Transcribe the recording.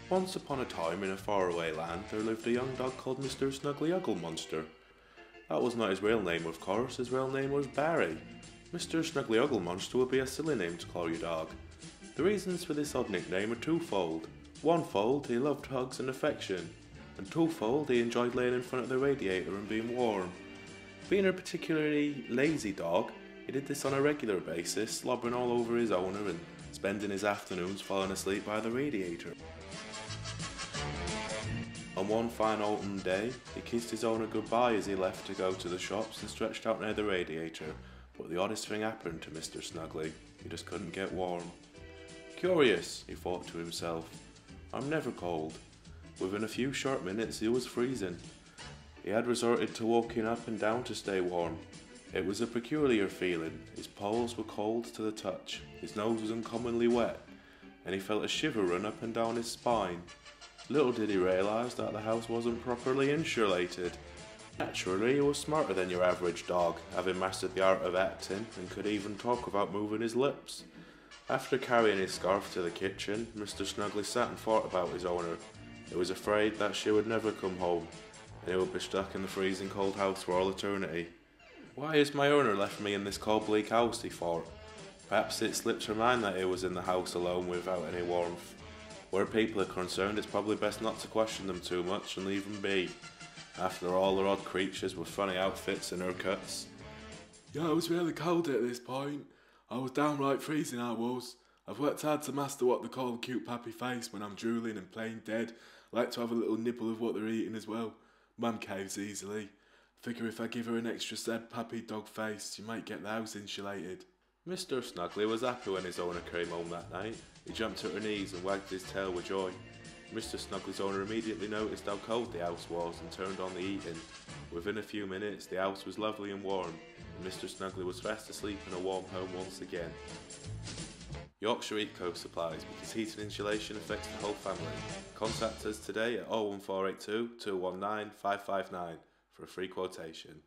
Once upon a time in a faraway land there lived a young dog called Mr. Snuggly Ugglemonster. That was not his real name, of course. His real name was Barry. Mr. Snuggly Ugglemonster would be a silly name to call your dog. The reasons for this odd nickname are twofold. Onefold, he loved hugs and affection, and twofold, he enjoyed laying in front of the radiator and being warm. Being a particularly lazy dog, he did this on a regular basis, slobbering all over his owner and spending his afternoons falling asleep by the radiator. On one fine autumn day, he kissed his owner goodbye as he left to go to the shops and stretched out near the radiator, but the oddest thing happened to Mr. Snuggly. He just couldn't get warm. Curious, he thought to himself. I'm never cold. Within a few short minutes he was freezing. He had resorted to walking up and down to stay warm. It was a peculiar feeling. His paws were cold to the touch, his nose was uncommonly wet, and he felt a shiver run up and down his spine. Little did he realise that the house wasn't properly insulated. Naturally, he was smarter than your average dog, having mastered the art of acting and could even talk without moving his lips. After carrying his scarf to the kitchen, Mr. Snuggly sat and thought about his owner. He was afraid that she would never come home, and he would be stuck in the freezing cold house for all eternity. Why has my owner left me in this cold bleak house, he thought. Perhaps it slipped her mind that he was in the house alone without any warmth. Where people are concerned, it's probably best not to question them too much and leave them be. After all, they're odd creatures with funny outfits and haircuts. Yeah, it was really cold at this point. I was downright freezing, I was. I've worked hard to master what they call a cute pappy face when I'm drooling and playing dead. I like to have a little nibble of what they're eating as well. Mum caves easily. Figure if I give her an extra sad pappy dog face, she might get the house insulated. Mr. Snuggly was happy when his owner came home that night. He jumped to her knees and wagged his tail with joy. Mr. Snuggly's owner immediately noticed how cold the house was and turned on the heating. Within a few minutes, the house was lovely and warm, and Mr. Snuggly was fast asleep in a warm home once again. Yorkshire Eco Supplies, because heat and insulation affects the whole family. Contact us today at 01482 219 559 for a free quotation.